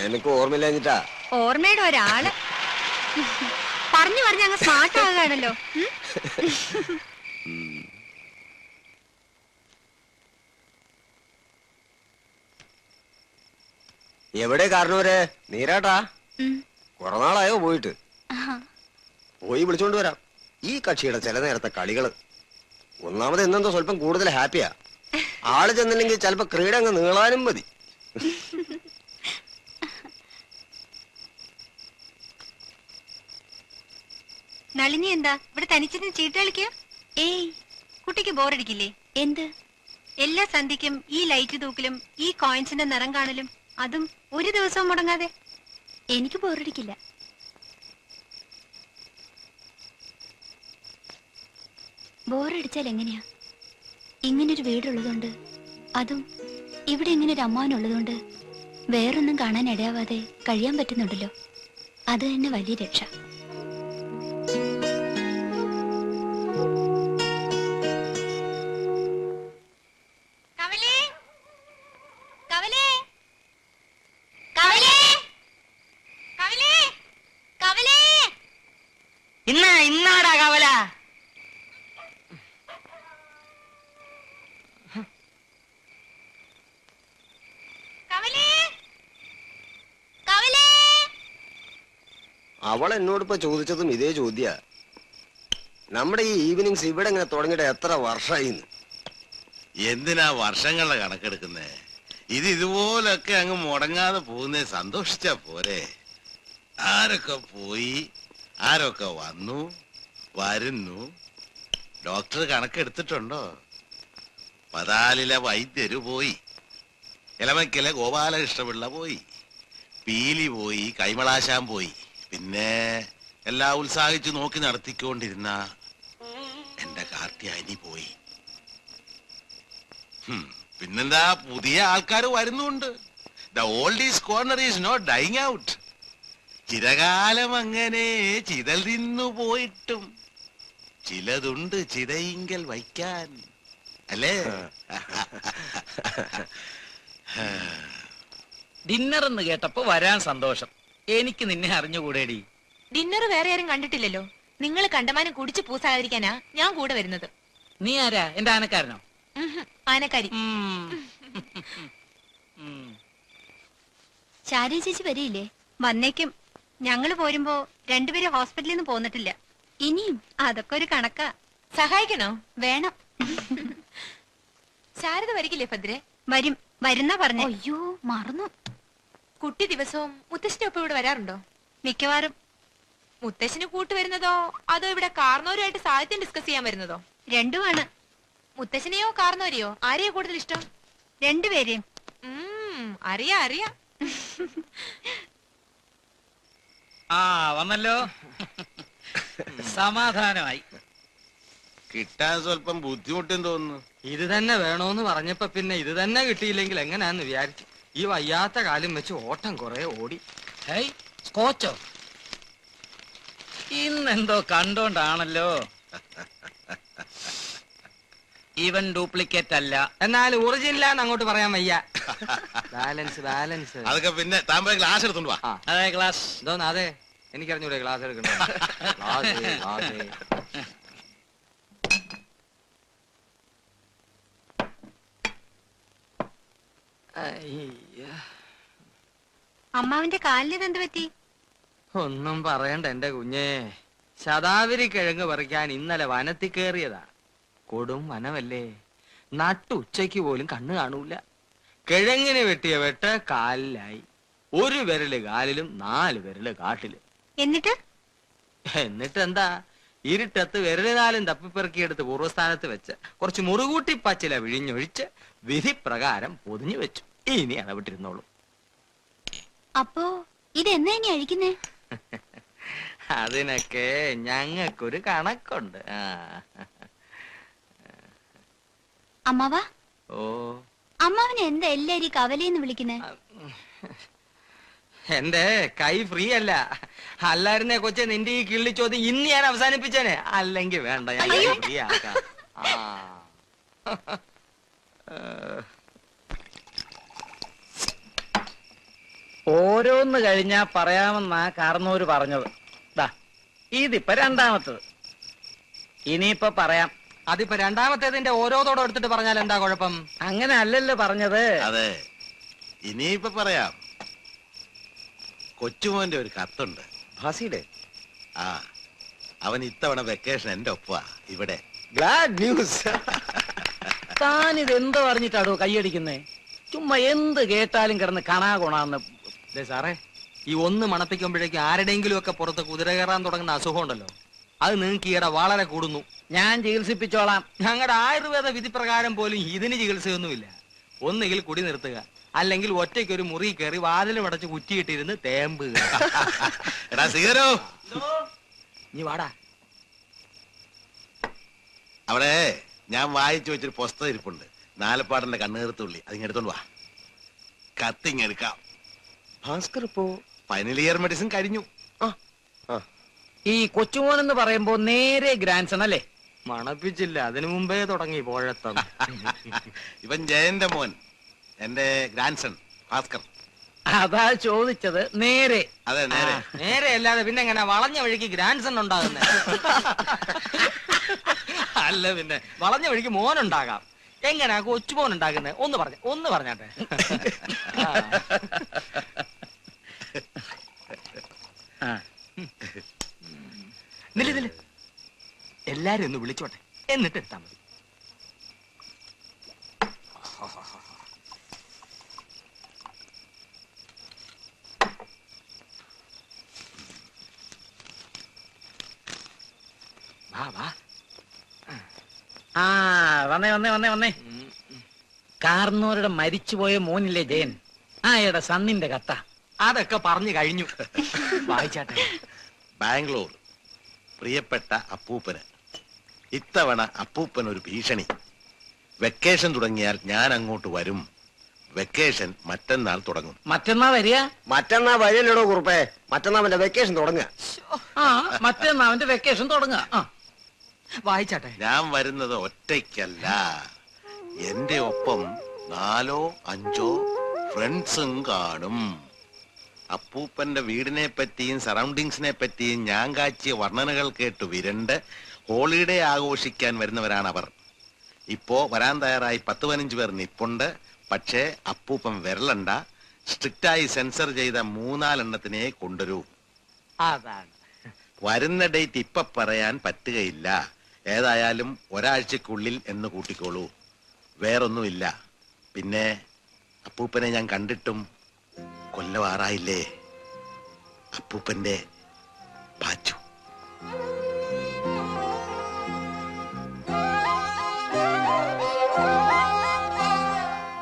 എനിക്ക് ഓർമ്മയില്ലാഞ്ഞിട്ടാ. ഓർമ്മയുടെ ഒരാള് പറഞ്ഞു പറഞ്ഞ് അങ്ങ് സ്മാർട്ട് ആകാണല്ലോ. എവിടെ കാരണവരെ? നീരാട്ടാ? കുറെ നാളായോ പോയിട്ട്? പോയി വിളിച്ചോണ്ട് വരാം. ഈ കക്ഷിയുടെ ചില നേരത്തെ കളികള്. ഒന്നാമത് എന്നെന്തോ സ്വല്പം കൂടുതൽ ഹാപ്പിയാ. ആള് ചെന്നില്ലെങ്കിൽ ചിലപ്പോ ക്രീഡ അങ്ങ് നീളാനും മതി. നളിനി എന്താ ഇവിടെ തനിച്ചിരുന്ന് ചീട്ട് കളിക്കുക? ഏയ്, കുട്ടിക്ക് ബോറടിക്കില്ലേ? എന്ത്? എല്ലാ സന്ധ്യക്കും ഈ ലൈറ്റ് തൂക്കലും ഈ കോയിൻസിന്റെ നിറം കാണലും, അതും ഒരു ദിവസവും മുടങ്ങാതെ. എനിക്ക് ബോറടിക്കില്ല. ബോറടിച്ചാൽ എങ്ങനെയാ? ഇങ്ങനൊരു വീടുള്ളതുകൊണ്ട്, അതും ഇവിടെ ഇങ്ങനൊരു അമ്മാവനുള്ളതുകൊണ്ട് വേറൊന്നും കാണാൻ ഇടയാവാതെ കഴിയാൻ പറ്റുന്നുണ്ടല്ലോ. അത് തന്നെ വലിയ രക്ഷ. ഇന്നാടാ കവല. അവൾ എന്നോടിപ്പോ ചോദിച്ചതും ഇതേ ചോദ്യ. നമ്മുടെ ഈ ഈവനിങ്സ് ഇവിടെ ഇങ്ങനെ തുടങ്ങിയിട്ട് എത്ര വർഷമായി? എന്തിനാ വർഷങ്ങളുടെ കണക്കെടുക്കുന്നേ? ഇതുപോലൊക്കെ അങ്ങ് മുടങ്ങാതെ പോകുന്നേ സന്തോഷിച്ചാ പോരെ. ആരൊക്കെ പോയി, ആരൊക്കെ വന്നു വരുന്നു. ഡോക്ടർ കണക്കെടുത്തിട്ടുണ്ടോ? പതാലിലെ വൈദ്യര് പോയി, ഇളമയ്ക്കലെ ഗോപാലകൃഷ്ണപിള്ള പോയി, പീലി പോയി, കൈമളാശാൻ പോയി. പിന്നെ എല്ലാം ഉത്സാഹിച്ചു നോക്കി നടത്തിക്കൊണ്ടിരുന്ന എന്റെ കാർത്തിയാനി പോയി. പിന്നെന്താ, പുതിയ ആൾക്കാർ വരുന്നുണ്ട്. The old is corner is not dying out. ചിരകാലം അങ്ങനെ ചിതൽ തിന്നു പോയിട്ടും ചിലതുണ്ട് ചിതയിങ്കൽ വയ്ക്കാൻ, അല്ലേ? ഡിന്നർ എന്ന് കേട്ടപ്പോ വരാൻ സന്തോഷം. എനിക്ക് നിന്നെ അറിഞ്ഞുകൂടേടി. ഡിന്നർ വേറെ ആരും കണ്ടിട്ടില്ലല്ലോ. നിങ്ങൾ കണ്ടമാനം കുടിച്ചു പൂസാകാതിരിക്കാനാ ഞാൻ കൂടെ വരുന്നത്. നീ ആരാ? എന്റെ ആനക്കാരനോ? ആനക്കാരി. ശാരി ചേച്ചി വരില്ലേ? വന്നേക്കും. ഞങ്ങള് പോരുമ്പോ രണ്ടുപേരും ഹോസ്പിറ്റലിൽ നിന്ന് പോന്നിട്ടില്ല. ഇനിയും അതൊക്കെ ഒരു കണക്കാ. സഹായിക്കണോ? വേണം. ശാരദ വരികില്ലേ ഭദ്രെ? വരും, വരുന്ന പറഞ്ഞു. അയ്യോ, മറന്നു. കുട്ടി ദിവസവും മുത്തശ്ശിന്റെ ഒപ്പം ഇവിടെ വരാറുണ്ടോ? മിക്കവാറും. മുത്തശ്ശിന് കൂട്ടുവരുന്നതോ അതോ ഇവിടെ കാർന്നോരുമായിട്ട് സാഹിത്യം ഡിസ്കസ് ചെയ്യാൻ വരുന്നതോ? രണ്ടുമാണ്. മുത്തശ്ശനെയോ കാർന്നോരെയോ ആരെയോ കൂടുതൽ ഇഷ്ടം? രണ്ടുപേരെയും. അറിയാ അറിയാ. ആ വന്നല്ലോ. സമാധാനമായി. കിട്ടാൻ സ്വല്പം ബുദ്ധിമുട്ടെന്ന് തോന്നുന്നു. ഇത് തന്നെ വേണോന്ന് പറഞ്ഞപ്പോ പിന്നെ ഇത് തന്നെ കിട്ടിയില്ലെങ്കിൽ എങ്ങനെയാന്ന് വിചാരിച്ചു. ഈ വയ്യാത്ത കാലം വെച്ച് ഓട്ടം കുറെ ഓടി. സ്കോച്ചോ? ഇന്നെന്തോ കണ്ടോണ്ടാണല്ലോ. ഈവൻ ഡ്യൂപ്ലിക്കേറ്റ് അല്ല, എന്നാൽ ഒറിജിനലാന്ന് അങ്ങോട്ട് പറയാൻ വയ്യ. Balance balance. അതൊക്കെ പിന്നെ താൻ പോയി ഗ്ലാസ് എടുത്തോണ്ട് വാ. അതെ ക്ലാസ്. എന്തോന്ന്? അതെ, എനിക്കറിഞ്ഞൂടെ ക്ലാസ് എടുക്കണ്ട. അമ്മാവിന്റെ കാലിന് എന്ത് പറ്റി? ഒന്നും പറയണ്ട എന്റെ കുഞ്ഞേ. ശതാവരി കിഴങ്ങ് പറിക്കാൻ ഇന്നലെ വനത്തിൽ കയറിയതാ. കൊടും വനമല്ലേ, നട്ടുച്ചയ്ക്ക് പോലും കണ്ണു കാണൂല. കിഴങ്ങിന് വെട്ടിയ വെട്ട് കാലിലായി. ഒരു വിരല് കാലിലും 4 വിരല് കാട്ടില്. എന്നിട്ട് എന്താ, ഇരുട്ടത്ത് വിരല് 4 തപ്പിപ്പെറുക്കിയെടുത്ത് പൂർവ്വസ്ഥാനത്ത് വെച്ച് കുറച്ച് മുറുകൂട്ടി പച്ചില വിഴിഞ്ഞൊഴിച്ച് വിധി പ്രകാരം പൊതിഞ്ഞു വെച്ചു. ഇനി അടവിട്ടിരുന്നോളൂ. അപ്പോ ഇതെന്നാ ഇനി അഴിക്കുന്നേ? അതിനൊക്കെ ഞങ്ങൾക്കൊരു കണക്കുണ്ട്. അമ്മാവാ, ഓ, അമ്മാവനെ എന്താ എല്ലാരും കവലയെന്ന് വിളിക്കുന്നേ? എന്റെ കൈ ഫ്രീ അല്ല. അല്ലായിരുന്നേ കൊച്ചെ, നിന്റെ ഈ കിള്ളി ചോദ്യം ഇന്ന് ഞാൻ അവസാനിപ്പിച്ചേനെ. അല്ലെങ്കിൽ വേണ്ട, ഞാൻ ഫ്രീ ആക്കാം. ഓരോന്ന് കഴിഞ്ഞാ പറയാമെന്നാ കാർന്നൂര് പറഞ്ഞത്. ദാ ഇതിപ്പോ രണ്ടാമത്തത്. ഇനിയിപ്പൊ പറയാം. അതിപ്പോ രണ്ടാമത്തേതിന്റെ ഓരോതോടെ എടുത്തിട്ട് പറഞ്ഞാൽ എന്താ കുഴപ്പം? അങ്ങനെ അല്ലല്ലോ പറഞ്ഞത്. അതെ, ഇനിയിപ്പൊ പറയാം. കൊച്ചുമോന്റെ ഒരു കത്തുണ്ട്. ഭാസിയുടെ ആ, അവൻ ഇത്തവണ വെക്കേഷൻ എന്റെ ഒപ്പാ ഇവിടെ. GLAAD news. താൻ ഇത് എന്തോ പറഞ്ഞിട്ടാടോ കൈയടിക്കുന്നേ? ചുമ്മാ എന്ത് കേട്ടാലും കിടന്ന് കണാ കൊണാന്ന്. ദേ സാറേ, ഈ ഒന്ന് മണപ്പിക്കുമ്പോഴേക്കും ആരുടെയെങ്കിലും ഒക്കെ പുറത്ത് കുതിര കയറാൻ തുടങ്ങുന്ന അസുഖം ഉണ്ടല്ലോ, അത് നിങ്ങൾക്ക് ഈയിടെ വളരെ കൂടുന്നു. ഞാൻ ചികിത്സിപ്പിച്ചോളാം. ഞങ്ങളുടെ ആയുർവേദ വിധി പ്രകാരം പോലും ഇതിന് ചികിത്സയൊന്നുമില്ല. ഒന്നുകിൽ കുടി നിർത്തുക, അല്ലെങ്കിൽ ഒറ്റയ്ക്ക് ഒരു മുറി കയറി വാതിലും അടച്ച് കുറ്റിയിട്ടിരുന്ന് തേമ്പുക. എടാ സീകരോ, നീ വാടാ. അവിടെ ഞാൻ വായിച്ചു വെച്ചൊരു പുസ്തകം ഇരിപ്പുണ്ട്, നാലപ്പാടന്റെ കണ്ണുകീർത്തുള്ളി. അതിങ്ങെടുത്തോണ്ട് വാ, കത്തിങ്ങെടുക്കാം. ഭാസ്കർ ഇപ്പോ ഫൈനൽ ഇയർ മെഡിസിൻ കഴിഞ്ഞു. ഈ കൊച്ചുമോൻ എന്ന് പറയുമ്പോ നേരെ ഗ്രാൻഡ് സൺ അല്ലേ? മണപ്പിച്ചില്ല, അതിനു മുമ്പേ തുടങ്ങി പോഴത്തം. ഇവൻ ജയന്റെ മോൻ, എന്റെ ഗ്രാൻഡ് സൺ ഭാസ്കർ. അതാ ചോദിച്ചത്. നേരെ. അതെ, നേരെ. നേരെ അല്ലാതെ പിന്നെ എങ്ങനെ വളഞ്ഞ വഴിക്ക് ഗ്രാൻഡ് സൺ ഉണ്ടാകുന്നേ? അല്ല പിന്നെ വളഞ്ഞ വഴിക്ക് മോനുണ്ടാകാം. എങ്ങനാ കൊച്ചുമോൻ ഉണ്ടാകുന്നേ? ഒന്ന് പറഞ്ഞാട്ടെ. നില്ല എല്ലാരും ഒന്ന് വിളിച്ചോട്ടെ, എന്നിട്ട് എടുത്താ മതി. വാ വാ. ആ വന്നേ. കാർന്നൂരുടെ മരിച്ചുപോയ മോനില്ലേ ജയൻ, ആയുടെ സണ്ണിന്റെ കത്ത. അതൊക്കെ പറഞ്ഞു കഴിഞ്ഞു. വായിച്ചാട്ടെ. ബാംഗ്ലൂർ പ്രിയപ്പെട്ട അപ്പൂപ്പന്, ഇത്തവണ അപ്പൂപ്പൻ ഒരു ഭീഷണി. വെക്കേഷൻ തുടങ്ങിയാൽ ഞാൻ അങ്ങോട്ട് വരും. വെക്കേഷൻ മറ്റന്നാൾ തുടങ്ങും. മറ്റന്നാ വരിക? മറ്റന്നാ വഴിയല്ലേടോ കുറുപ്പേ, മറ്റന്നാ അവന്റെ വെക്കേഷൻ തുടങ്ങുക. ആ മറ്റന്നാ അവന്റെ വെക്കേഷൻ തുടങ്ങുക. വായിച്ചാട്ടെ. ഞാൻ വരുന്നത് ഒറ്റയ്ക്കല്ല, എന്റെ ഒപ്പം 4 or 5 ഫ്രണ്ട്സും കാണും. അപ്പൂപ്പന്റെ വീടിനെ പറ്റിയും സറൗണ്ടിങ്സിനെ പറ്റിയും ഞാൻ കാച്ചിയ വർണ്ണനകൾ കേട്ട് വിരണ്ട് ഹോളിഡേ ആഘോഷിക്കാൻ വരുന്നവരാണ് അവർ. ഇപ്പോ വരാൻ തയ്യാറായി 10-15 പേർ നിപ്പുണ്ട്. പക്ഷേ അപ്പൂപ്പൻ വരലണ്ട, സ്ട്രിക്റ്റായി സെൻസർ ചെയ്ത 3-4 എണ്ണത്തിനെ കൊണ്ടുവരൂ. അതാണ്. വരുന്ന ഡേറ്റ് ഇപ്പൊ പറയാൻ പറ്റുകയില്ല. ഏതായാലും ഒരാഴ്ചക്കുള്ളിൽ എന്ന് കൂട്ടിക്കോളൂ. വേറൊന്നുമില്ല. പിന്നെ അപ്പൂപ്പനെ ഞാൻ കണ്ടിട്ടും കൊല്ലവാറായില്ലേ. അപ്പൂപ്പന്റെ